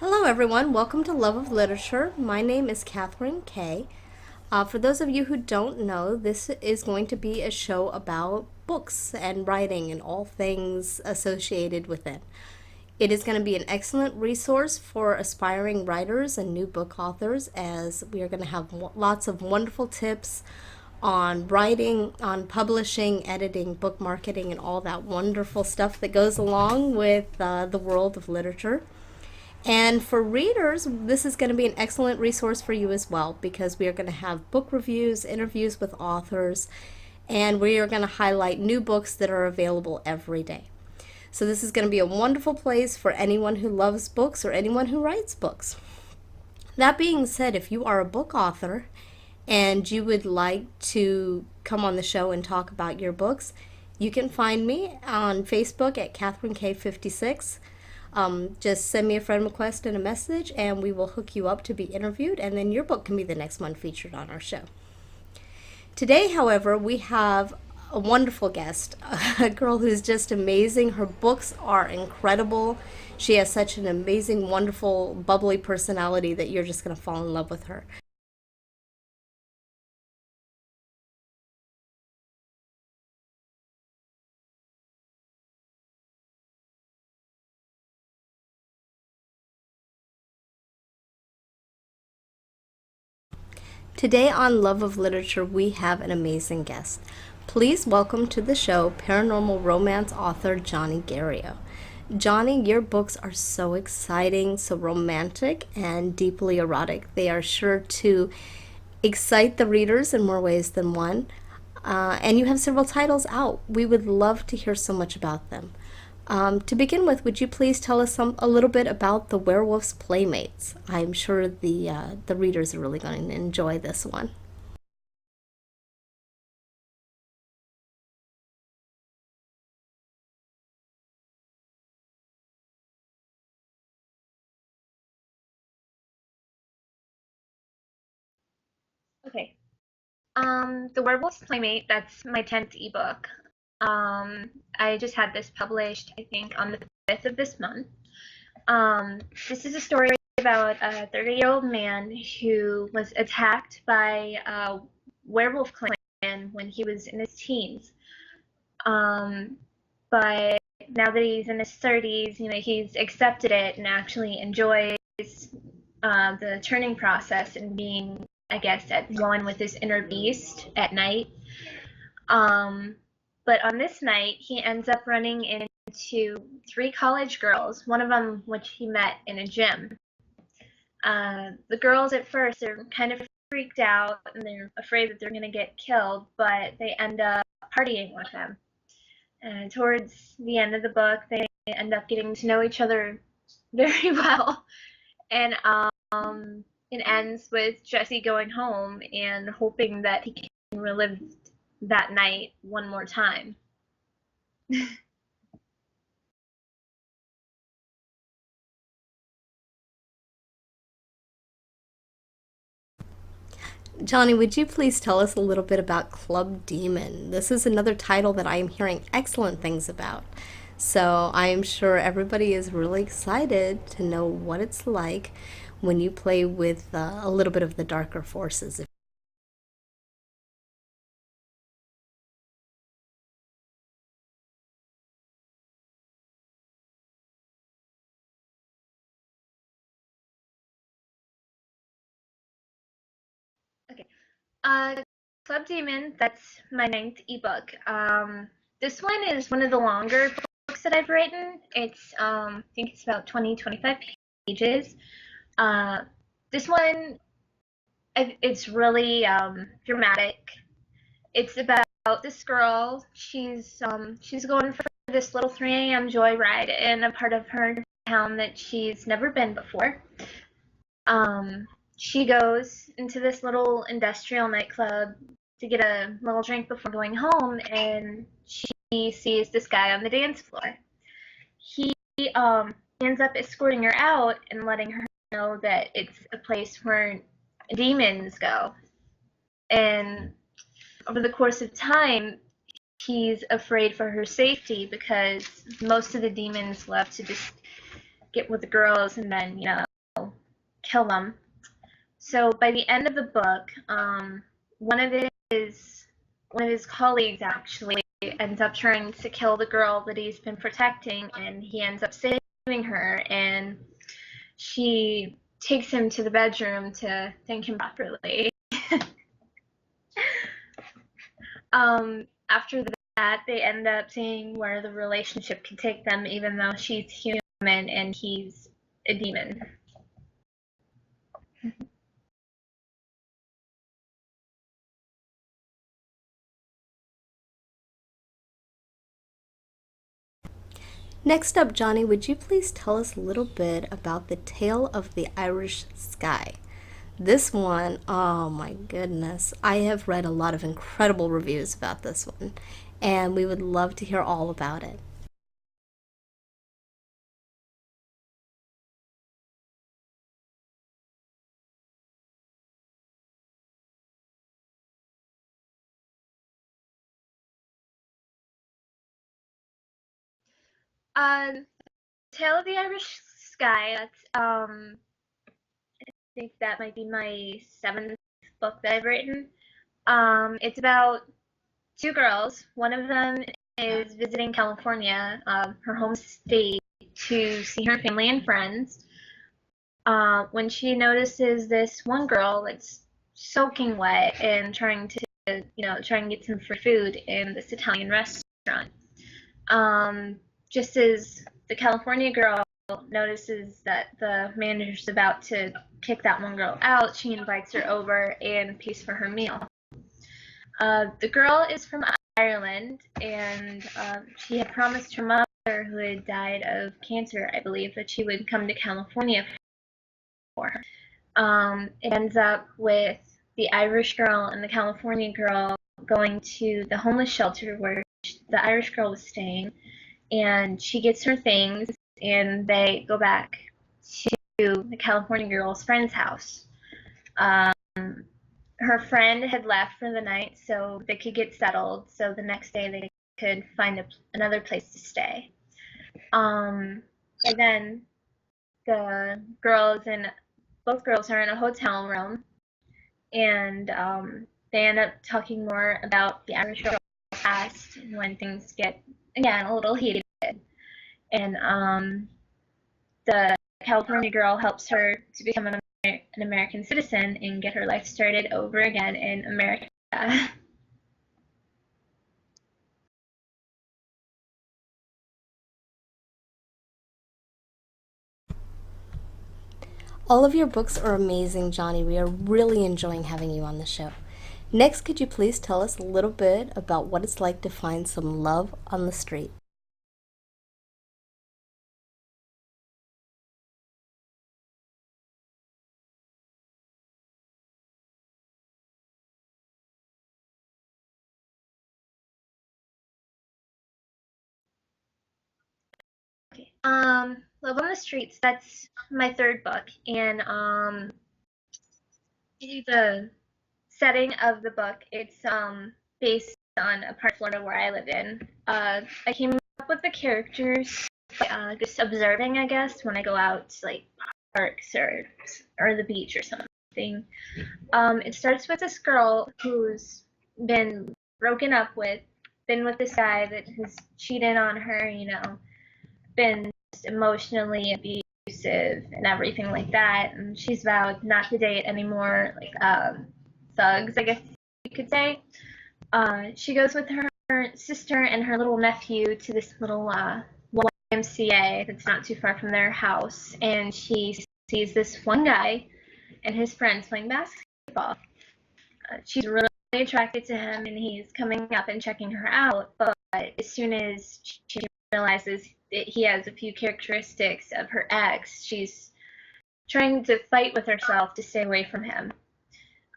Hello, everyone. Welcome to Love of Literature. My name is Kathryn Kaye. For those of you who don't know, this is going to be a show about books and writing and all things associated with it. It is going to be an excellent resource for aspiring writers and new book authors, as we are going to have lots of wonderful tips on writing, on publishing, editing, book marketing, and all that wonderful stuff that goes along with the world of literature. And for readers, this is going to be an excellent resource for you as well, because we are going to have book reviews, interviews with authors, and we are going to highlight new books that are available every day. So this is going to be a wonderful place for anyone who loves books or anyone who writes books. That being said, if you are a book author and you would like to come on the show and talk about your books, you can find me on Facebook at Kathryn Kaye 56. Just send me a friend request and a message, and we will hook you up to be interviewed, and then your book can be the next one featured on our show. Today, however, we have a wonderful guest, a girl who's just amazing. Her books are incredible. She has such an amazing, wonderful, bubbly personality that you're just going to fall in love with her. Today on Love of Literature, we have an amazing guest. Please welcome to the show paranormal romance author Johnnie Guerrio. Johnnie, your books are so exciting, so romantic, and deeply erotic. They are sure to excite the readers in more ways than one. And you have several titles out. We would love to hear so much about them. To begin with, would you please tell us a little bit about the Werewolf's Playmates? I'm sure the readers are really going to enjoy this one. Okay. The Werewolf's Playmate, that's my 10th ebook. I just had this published, I think, on the 5th of this month. This is a story about a 30-year-old man who was attacked by a werewolf clan when he was in his teens. Um, but now that he's in his 30s, he's accepted it and actually enjoys the turning process and being, I guess, at one with his inner beast at night. Um, but on this night, he ends up running into three college girls, one of them which he met in a gym. The girls at first are kind of freaked out and they're afraid that they're going to get killed, but they end up partying with him. And towards the end of the book, they end up getting to know each other very well. And it ends with Jesse going home and hoping that he can relive that night one more time. Johnnie, would you please tell us a little bit about Club Demon? This is another title that I am hearing excellent things about. So I am sure everybody is really excited to know what it's like when you play with a little bit of the darker forces. Okay. Club Demon, that's my ninth ebook. This one is one of the longer books that I've written. I think it's about 25 pages. Uh, this one, it's really dramatic. It's about this girl. She's going for this little 3 a.m. joyride in a part of her town that she's never been before. Um, she goes into this little industrial nightclub to get a little drink before going home, and she sees this guy on the dance floor. He ends up escorting her out and letting her know that it's a place where demons go. And over the course of time, he's afraid for her safety because most of the demons love to just get with the girls and then, kill them. So by the end of the book, one of his colleagues actually ends up trying to kill the girl that he's been protecting, and he ends up saving her, and she takes him to the bedroom to thank him properly. After that, they end up seeing where the relationship can take them, even though she's human and he's a demon. Next up, Johnny, would you please tell us a little bit about the tale of the Irish Skye? This one, oh my goodness, I have read a lot of incredible reviews about this one, and we would love to hear all about it. Tale of the Irish Skye. That's I think that might be my seventh book that I've written. It's about two girls. One of them is visiting California, her home state, to see her family and friends. When she notices this one girl that's soaking wet and trying to, try and get some free food in this Italian restaurant. Just as the California girl notices that the manager's about to kick that one girl out, she invites her over and pays for her meal. The girl is from Ireland, and she had promised her mother, who had died of cancer, I believe, that she would come to California for her. It ends up with the Irish girl and the California girl going to the homeless shelter where the Irish girl was staying, and she gets her things, and they go back to the California girl's friend's house. Her friend had left for the night so they could get settled, so the next day they could find another place to stay. And then the girls and both girls are in a hotel room, and they end up talking more about the Irish girl's past when things get, again, a little heated. And the California girl helps her to become an American citizen and get her life started over again in America. All of your books are amazing, Johnny. We are really enjoying having you on the show. Next, could you please tell us a little bit about what it's like to find some love on the street? Okay. Love on the Streets, that's my third book, and the setting of the book, it's based on a part of Florida where I live in. I came up with the characters just observing, I guess, when I go out to like parks or the beach or something. It starts with this girl who's been broken up with, been with this guy that has cheated on her, been emotionally abusive and everything like that, and she's vowed not to date any more like thugs, I guess you could say. She goes with her sister and her little nephew to this little YMCA that's not too far from their house, and she sees this one guy and his friends playing basketball. She's really attracted to him, and he's coming up and checking her out, but as soon as she realizes that he has a few characteristics of her ex, she's trying to fight with herself to stay away from him.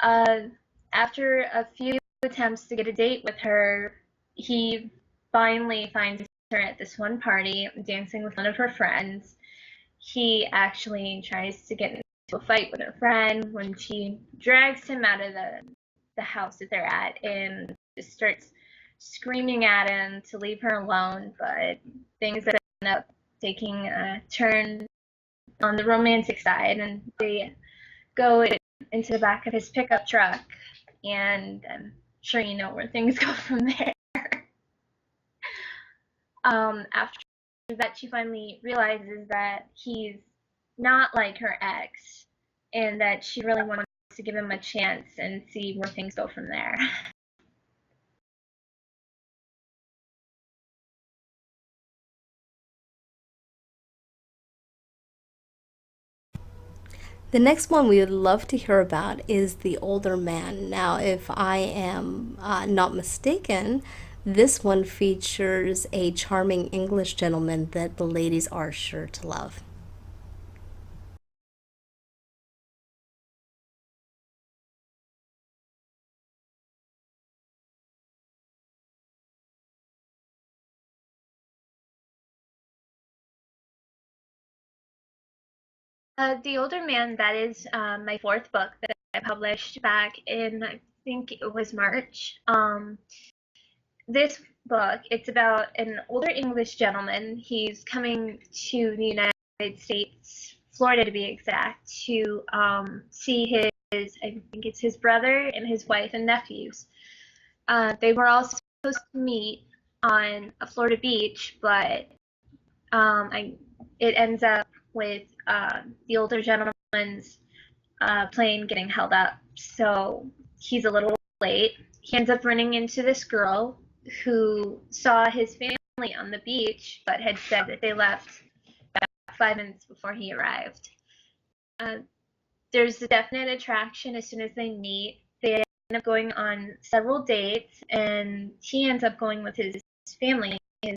After a few attempts to get a date with her, he finally finds her at this one party dancing with one of her friends. He actually tries to get into a fight with her friend when she drags him out of the house that they're at and just starts screaming at him to leave her alone, but things end up taking a turn on the romantic side, and they go into the back of his pickup truck, and I'm sure you know where things go from there. After that, she finally realizes that he's not like her ex, and that she really wants to give him a chance and see where things go from there. The next one we would love to hear about is The Older Man. Now, if I am not mistaken, this one features a charming English gentleman that the ladies are sure to love. The Older Man, that is my fourth book that I published back in, I think it was March. This book, it's about an older English gentleman. He's coming to the United States, Florida to be exact, to see I think it's his brother and his wife and nephews. They were all supposed to meet on a Florida beach, but it ends up with the older gentleman's plane getting held up. So he's a little late. He ends up running into this girl who saw his family on the beach, but had said that they left about 5 minutes before he arrived. Uh, there's a definite attraction as soon as they meet. They end up going on several dates, and he ends up going with his family, his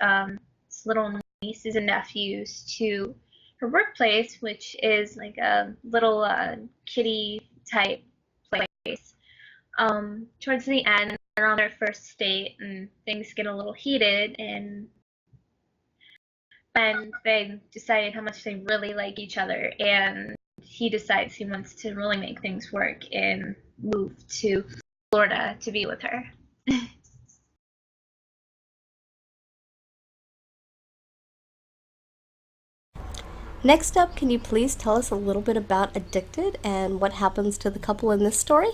little nieces and nephews, to her workplace, which is like a little kiddie type place. Towards the end, they're on their first date, and things get a little heated, and then they decide how much they really like each other, and he decides he wants to really make things work and move to Florida to be with her. Next up, can you please tell us a little bit about Addicted and what happens to the couple in this story?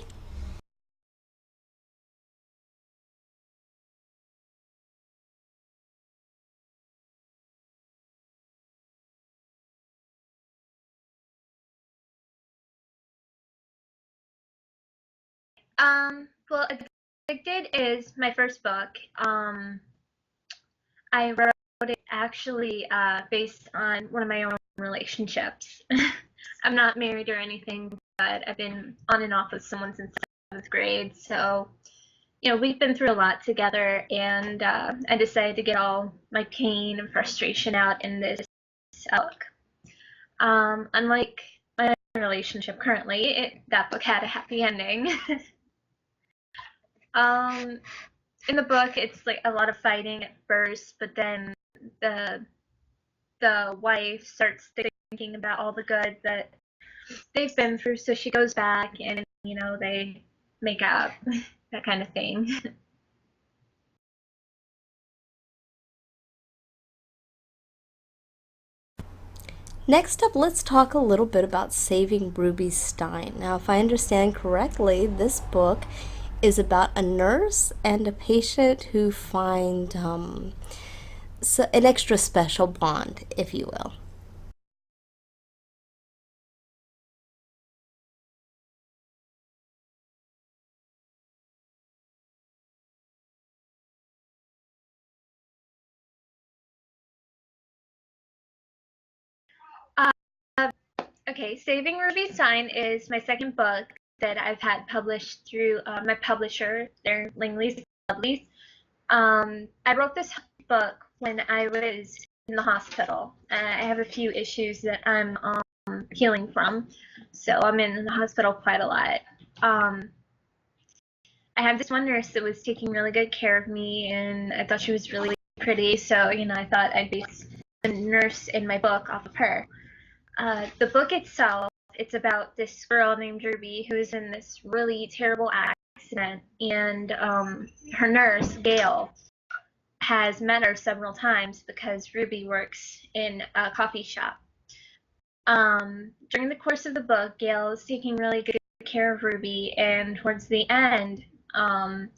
Well, Addicted is my first book. I wrote it actually based on one of my own relationships. I'm not married or anything, but I've been on and off with someone since seventh grade. So, we've been through a lot together, and I decided to get all my pain and frustration out in this book. Unlike my relationship currently, that book had a happy ending. um, in the book, it's like a lot of fighting at first, but then the the wife starts thinking about all the good that they've been through, so she goes back and they make up, that kind of thing. Next up, let's talk a little bit about Saving Rubie Stein. Now, if I understand correctly, this book is about a nurse and a patient who find an extra special bond, if you will. uh, okay, Saving Ruby Stein is my second book that I've had published through my publisher, they're Langley's Lovelies. I wrote this book when I was in the hospital. I have a few issues that I'm healing from, so I'm in the hospital quite a lot. Um, I had this one nurse that was taking really good care of me, and I thought she was really pretty, so I thought I'd base the nurse in my book off of her. The book itself, it's about this girl named Rubie who's in this really terrible accident, and her nurse, Gail, has met her several times because Rubie works in a coffee shop. During the course of the book, Gail is taking really good care of Ruby, and towards the end,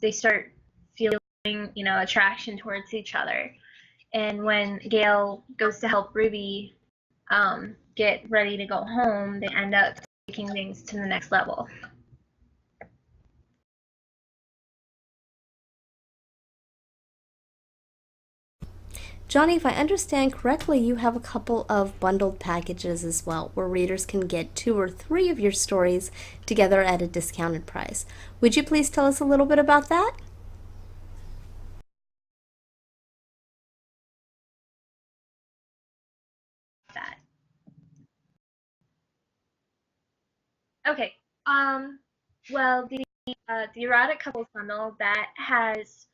they start feeling, attraction towards each other. And when Gail goes to help Ruby get ready to go home, they end up taking things to the next level. Johnnie, if I understand correctly, you have a couple of bundled packages as well, where readers can get 2 or 3 of your stories together at a discounted price. Would you please tell us a little bit about that? That. Okay. Well, the erotic couples bundle that has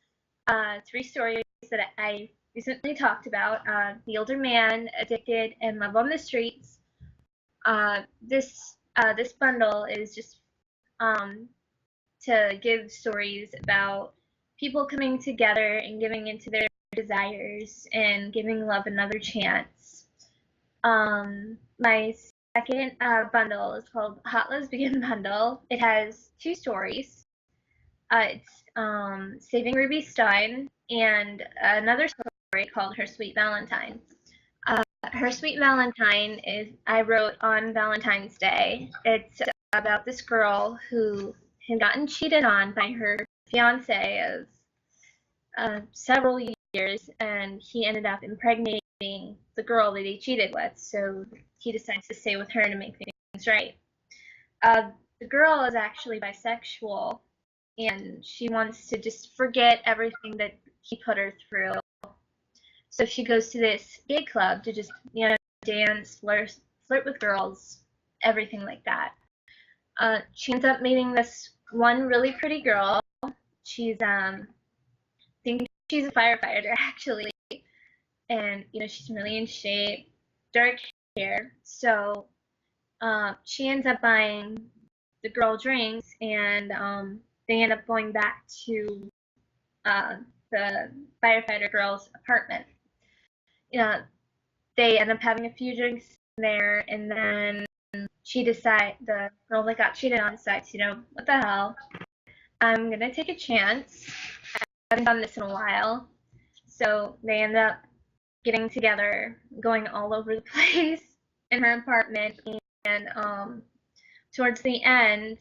3 stories that I recently talked about: The Older Man, Addicted, and Love on the Streets. This bundle is just um, to give stories about people coming together and giving into their desires and giving love another chance. My second bundle is called Hot Lesbian Bundle. It has 2 stories. It's Saving Rubie Stein and another story called Her Sweet Valentine. Her Sweet Valentine is I wrote on Valentine's Day. It's about this girl who had gotten cheated on by her fiance of several years, and he ended up impregnating the girl that he cheated with. So he decides to stay with her to make things right. The girl is actually bisexual, and she wants to just forget everything that he put her through. So she goes to this gay club to just, dance, flirt with girls, everything like that. She ends up meeting this one really pretty girl. She's I think she's a firefighter actually, and she's really in shape, dark hair. So she ends up buying the girl drinks, and they end up going back to uh, the firefighter girl's apartment. They end up having a few drinks there, and then the girl that got cheated on decides, what the hell, I'm gonna take a chance. I haven't done this in a while. So they end up getting together, going all over the place in her apartment, and towards the end,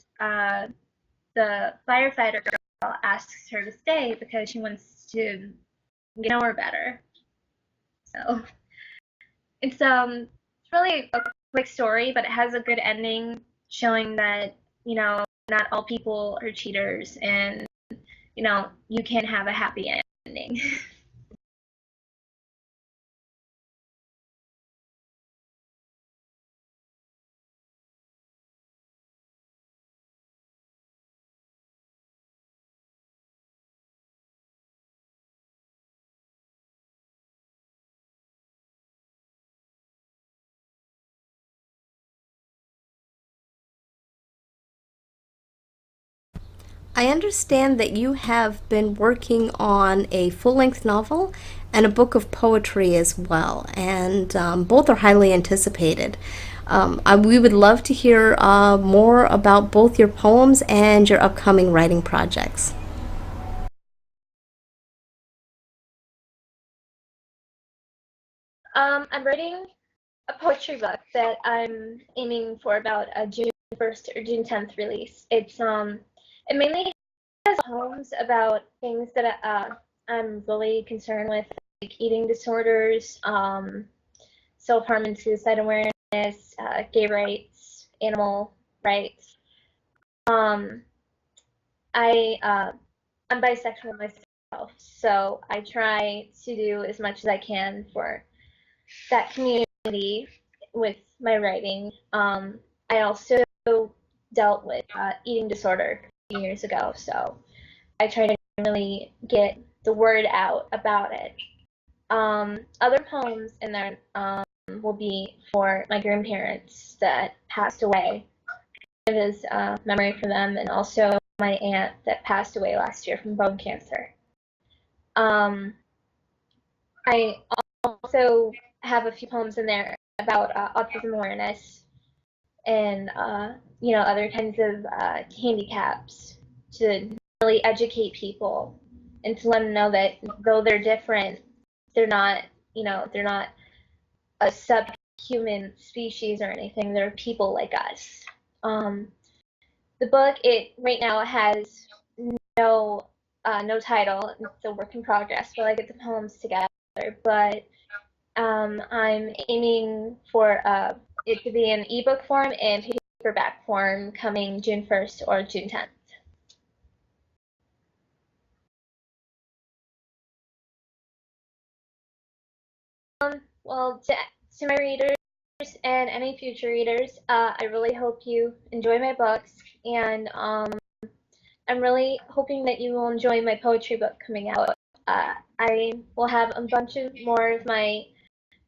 the firefighter girl asks her to stay because she wants to get to know her better. So it's really a quick story, but it has a good ending, showing that not all people are cheaters, and you can have a happy ending. I understand that you have been working on a full length novel and a book of poetry as well, and both are highly anticipated. We would love to hear more about both your poems and your upcoming writing projects. I'm writing a poetry book that I'm aiming for about a June 1st or June 10th release. It mainly has poems about things that I'm really concerned with, like eating disorders, self-harm and suicide awareness, gay rights, animal rights. Um, I'm bisexual myself, so I try to do as much as I can for that community with my writing. I also dealt with eating disorder a few years ago, so I try to really get the word out about it. Other poems in there will be for my grandparents that passed away. It is a memory for them, and also my aunt that passed away last year from bone cancer. Um, I also have a few poems in there about autism awareness and other kinds of handicaps to really educate people and to let them know that though they're different, they're not they're not a subhuman species or anything. They're people like us. Um, the book, it right now has no no title. It's a work in progress while I get the poems together. But I'm aiming for it to be in ebook form and paperback form coming June 1st or June 10th. Well, to my readers and any future readers, I really hope you enjoy my books, and I'm really hoping that you will enjoy my poetry book coming out. I will have a bunch of more of my,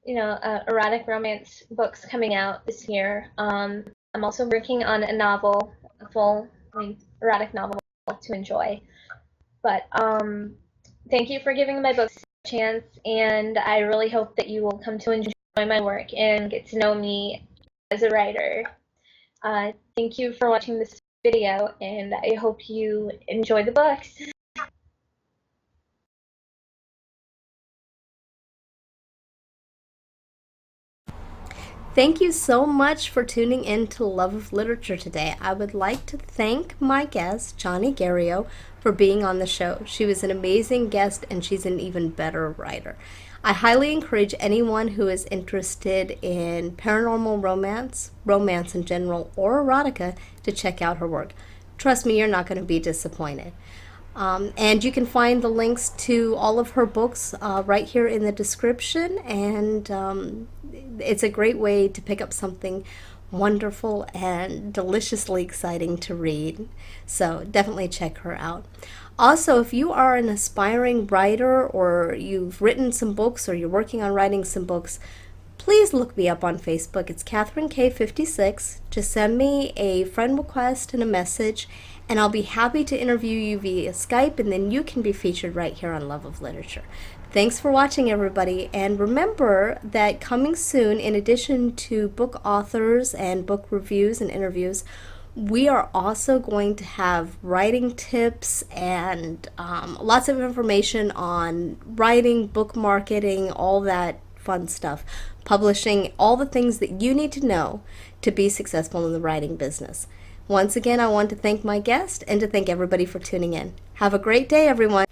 erotic romance books coming out this year. I'm also working on a novel, a full-length erotic novel to enjoy. But thank you for giving my books a chance, and I really hope that you will come to enjoy my work and get to know me as a writer. Thank you for watching this video, and I hope you enjoy the books. Thank you so much for tuning in to Love of Literature today. I would like to thank my guest, Johnnie Guerrio, for being on the show. She was an amazing guest and she's an even better writer. I highly encourage anyone who is interested in paranormal romance, romance in general, or erotica to check out her work. Trust me, you're not going to be disappointed. And you can find the links to all of her books right here in the description. And it's a great way to pick up something wonderful and deliciously exciting to read. So definitely check her out. Also, if you are an aspiring writer or you've written some books or you're working on writing some books, please look me up on Facebook. It's Kathryn Kaye 56. Just send me a friend request and a message, and I'll be happy to interview you via Skype, and then you can be featured right here on Love of Literature. Thanks for watching, everybody, and remember that coming soon, in addition to book authors and book reviews and interviews, we are also going to have writing tips and lots of information on writing, book marketing, all that fun stuff, publishing, all the things that you need to know to be successful in the writing business. Once again, I want to thank my guest and to thank everybody for tuning in. Have a great day, everyone.